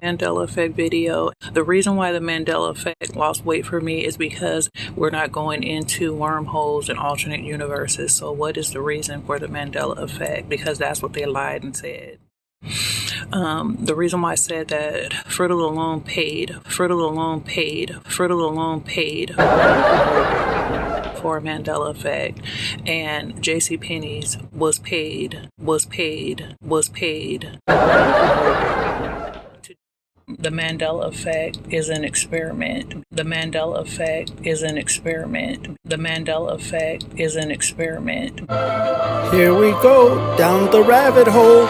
Mandela effect video. The reason why the Mandela effect lost weight for me is because we're not going into wormholes and alternate universes. So what is the reason for the Mandela effect? Because that's what they lied and said. The reason why I said that Fruit of the Loom paid for a Mandela effect, and JCPenney's was paid. The Mandela effect is an experiment. The Mandela effect is an experiment. The Mandela effect is an experiment. Here we go, down the rabbit hole.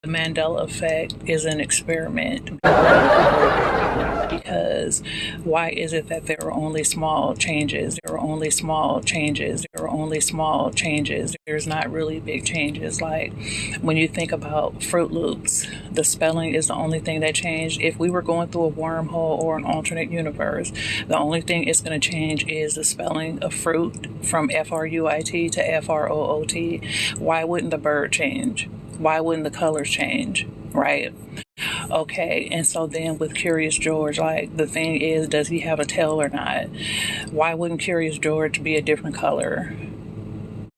The Mandela effect is an experiment. Because why is it that there are only small changes? There's not really big changes. Like when you think about Fruit Loops, the spelling is the only thing that changed. If we were going through a wormhole or an alternate universe, the only thing it's going to change is the spelling of fruit from Fruit to Froot. Why wouldn't the bird change? Why wouldn't the colors change? Right? Okay, and so then with Curious George, like the thing is, does he have a tail or not? Why wouldn't Curious George be a different color?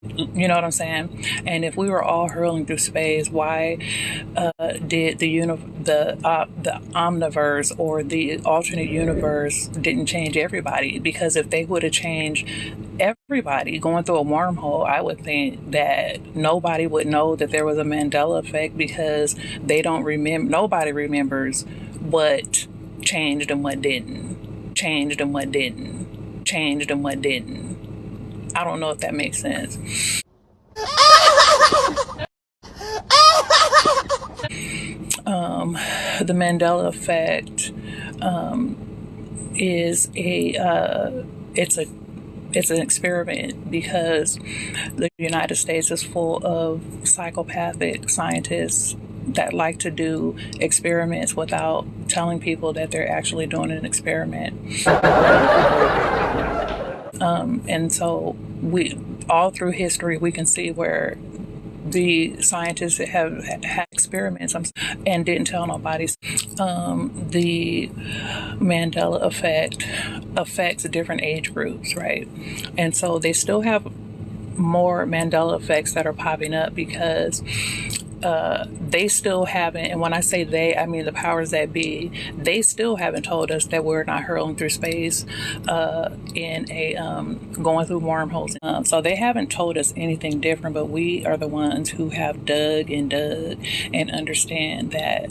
You know what I'm saying? And if we were all hurling through space, why did the omniverse or the alternate universe didn't change everybody? Because if they would have changed everybody going through a wormhole, I would think that nobody would know that there was a Mandela effect, because they don't remember. Nobody remembers what changed and what didn't. I don't know if that makes sense. The Mandela effect is it's an experiment, because the United States is full of psychopathic scientists that like to do experiments without telling people that they're actually doing an experiment. And so we all through history, we can see where the scientists have had experiments and didn't tell nobody. The Mandela effect affects different age groups, right? And so they still have more Mandela effects that are popping up, because they still haven't, and when I say they, I mean the powers that be, they still haven't told us that we're not hurling through space in a going through wormholes. So they haven't told us anything different, but we are the ones who have dug and understand that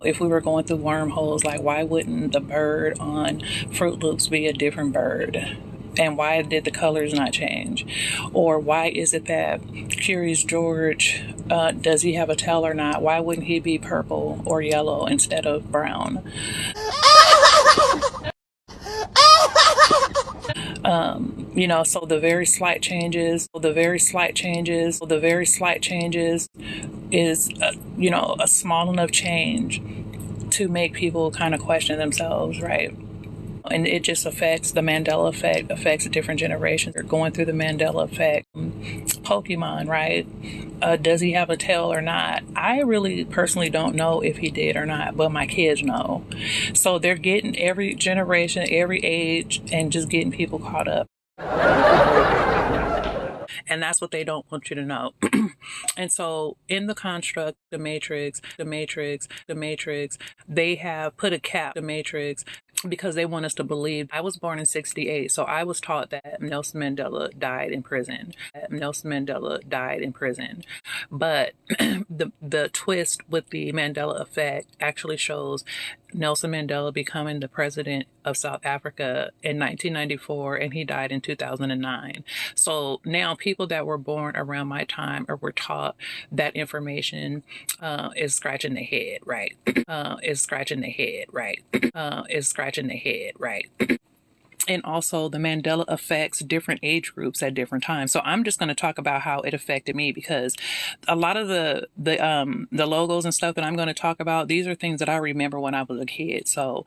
if we were going through wormholes, like why wouldn't the bird on Fruit Loops be a different bird? And why did the colors not change? Or why is it that Curious George, does he have a tail or not? Why wouldn't he be purple or yellow instead of brown? So the very slight changes is, a small enough change to make people kind of question themselves, right? And it just affects the Mandela effect, affects different generations. They're going through the Mandela effect. Pokemon, right? Does he have a tail or not? I really personally don't know if he did or not, but my kids know. So they're getting every generation, every age, and just getting people caught up. And that's what they don't want you to know. And so in the construct, the matrix, they have put a cap, the matrix, because they want us to believe. I was born in 68, so I was taught that Nelson Mandela died in prison. But the twist with the Mandela effect actually shows Nelson Mandela becoming the president of South Africa in 1994, and he died in 2009. So now people that were born around my time or were taught that information is scratching their head, right? Is scratching their head, right? Is scratching their head, right? And also the Mandela affects different age groups at different times. So I'm just going to talk about how it affected me, because a lot of the logos and stuff that I'm going to talk about, these are things that I remember when I was a kid. So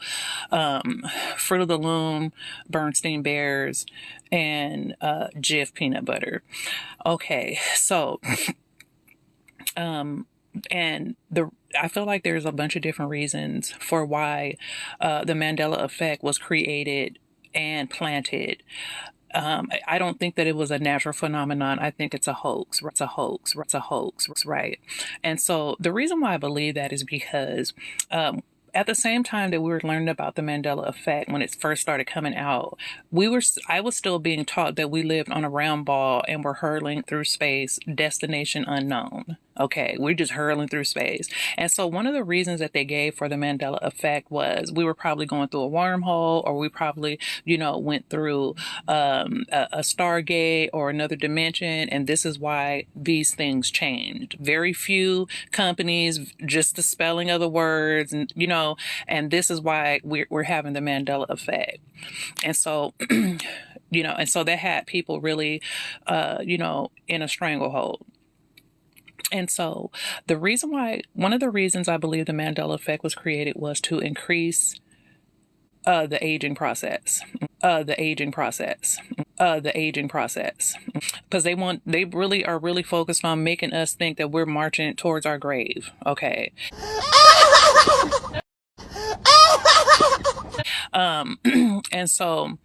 Fruit of the Loom, Bernstein Bears, and Jif peanut butter. Okay, so I feel like there's a bunch of different reasons for why the Mandela effect was created and planted. I don't think that it was a natural phenomenon. I think it's a hoax. It's a hoax. It's a hoax, right? And so the reason why I believe that is because at the same time that we were learning about the Mandela effect, when it first started coming out, I was still being taught that we lived on a round ball and were hurtling through space, destination unknown. Okay, we're just hurtling through space. And so one of the reasons that they gave for the Mandela effect was we were probably going through a wormhole, or we probably, went through a stargate or another dimension. And this is why these things changed. Very few companies, just the spelling of the words, and, and this is why we're having the Mandela effect. And so, and so that had people really, in a stranglehold. And so one of the reasons I believe the Mandela effect was created was to increase the aging process, because they really are really focused on making us think that we're marching towards our grave. Okay. And so,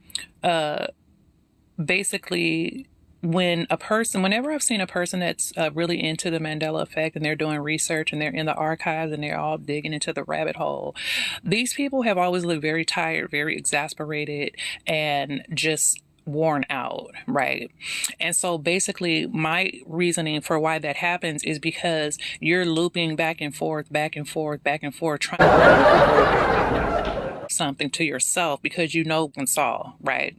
basically, whenever I've seen a person that's really into the Mandela effect, and they're doing research and they're in the archives and they're all digging into the rabbit hole, these people have always looked very tired, very exasperated, and just worn out, right? And so basically my reasoning for why that happens is because you're looping back and forth, trying to something to yourself because and saw, right?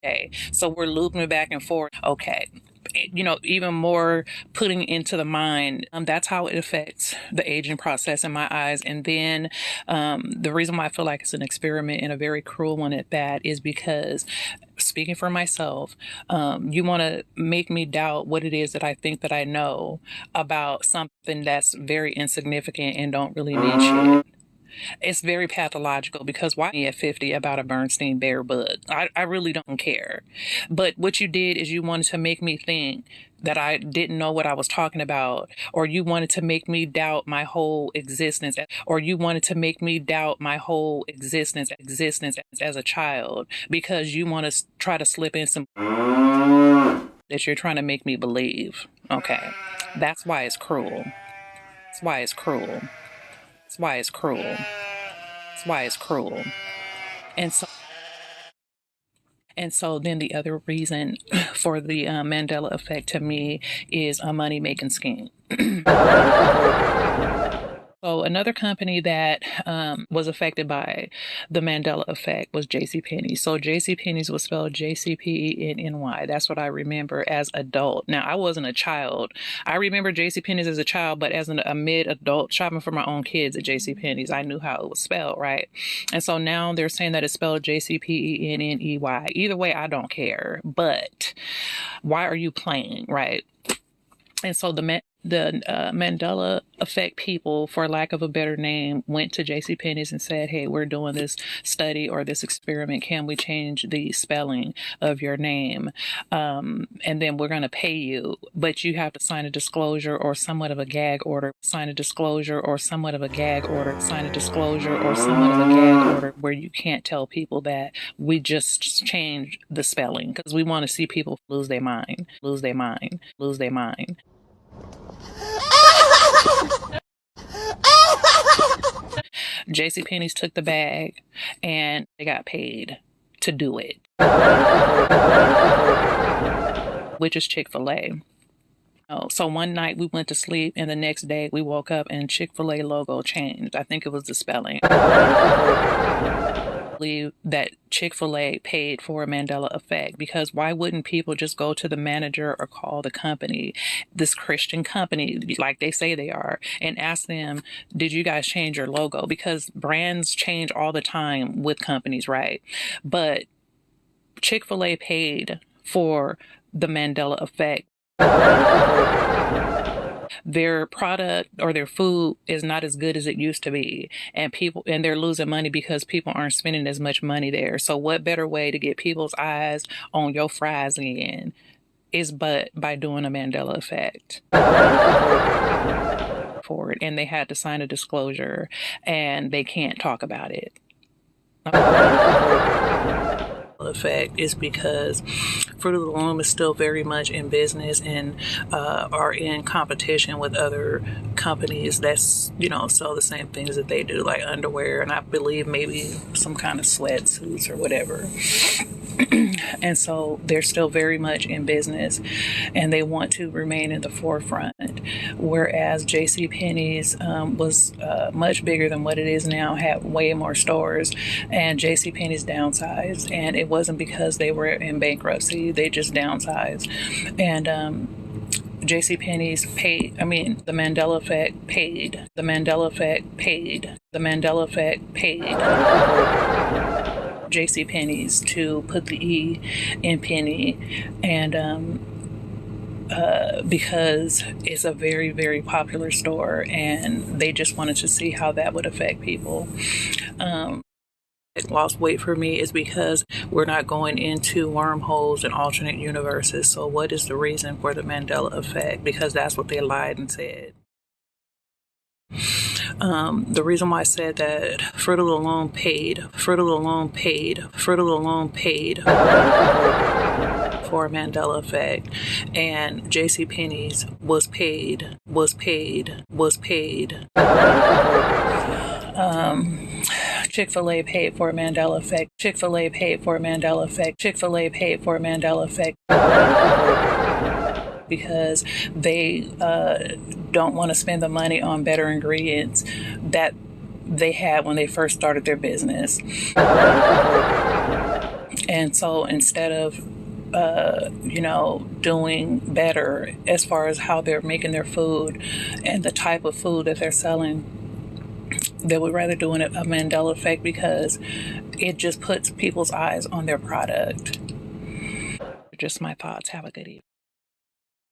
Okay, so we're looping back and forth. Okay, even more putting into the mind. That's how it affects the aging process in my eyes. And then the reason why I feel like it's an experiment, and a very cruel one at that, is because, speaking for myself, you want to make me doubt what it is that I think that I know about something that's very insignificant and don't really mean shit. It's very pathological, because why me at 50 about a Bernstein bear bug? I really don't care. But what you did is you wanted to make me think that I didn't know what I was talking about, or you wanted to make me doubt my whole existence, as a child, because you want to try to slip in some that you're trying to make me believe. Okay, that's why it's cruel. That's why it's cruel. That's why it's cruel. That's why it's cruel. And so then the other reason for the Mandela effect to me is a money-making scheme. So another company that was affected by the Mandela effect was JCPenney's. So JCPenney's was spelled JCPENNY. That's what I remember as adult. Now, I wasn't a child. I remember JCPenney's as a child, but as a mid-adult, shopping for my own kids at JCPenney's, I knew how it was spelled, right? And so now they're saying that it's spelled JCPENNEY. Either way, I don't care. But why are you playing, right? And so The Mandela effect people, for lack of a better name, went to JCPenney's and said, hey, we're doing this study or this experiment. Can we change the spelling of your name? And then we're going to pay you, but you have to sign a disclosure or somewhat of a gag order, sign a disclosure or somewhat of a gag order, sign a disclosure or somewhat of a gag order where you can't tell people that we just changed the spelling because we want to see people lose their mind, lose their mind, lose their mind. JCPenney's took the bag and they got paid to do it, which is Chick-fil-A. So one night we went to sleep and the next day we woke up and Chick-fil-A logo changed. I think it was the spelling. Believe that Chick-fil-A paid for a Mandela effect, because why wouldn't people just go to the manager or call the company, this Christian company like they say they are, and ask them, did you guys change your logo? Because brands change all the time with companies, right? But Chick-fil-A paid for the Mandela effect. Their product or their food is not as good as it used to be, and they're losing money because people aren't spending as much money there. So what better way to get people's eyes on your fries again is but by doing a Mandela effect for it. And they had to sign a disclosure and they can't talk about it. Effect is because Fruit of the Loom is still very much in business and are in competition with other companies that's, sell the same things that they do, like underwear and I believe maybe some kind of sweatsuits or whatever. And so they're still very much in business and they want to remain in the forefront. Whereas JCPenney's was much bigger than what it is now, had way more stores, and JCPenney's downsized. And it wasn't because they were in bankruptcy, they just downsized. And JCPenney's paid, the Mandela effect paid. The Mandela effect paid. The Mandela effect paid JCPenney's to put the E in penny, and because it's a very, very popular store, and they just wanted to see how that would affect people. Lost weight for me is because we're not going into wormholes and alternate universes. So what is the reason for the Mandela effect? Because that's what they lied and said. The reason why I said that Fruit of the Loom paid for a Mandela effect, and JCPenney's was paid. Chick-fil-A paid for a Mandela effect. Chick-fil-A paid for a Mandela effect. Chick-fil-A paid for a Mandela effect. Because they don't want to spend the money on better ingredients that they had when they first started their business. And so instead of doing better as far as how they're making their food and the type of food that they're selling, they would rather do a Mandela effect because it just puts people's eyes on their product. Just my thoughts. Have a good evening.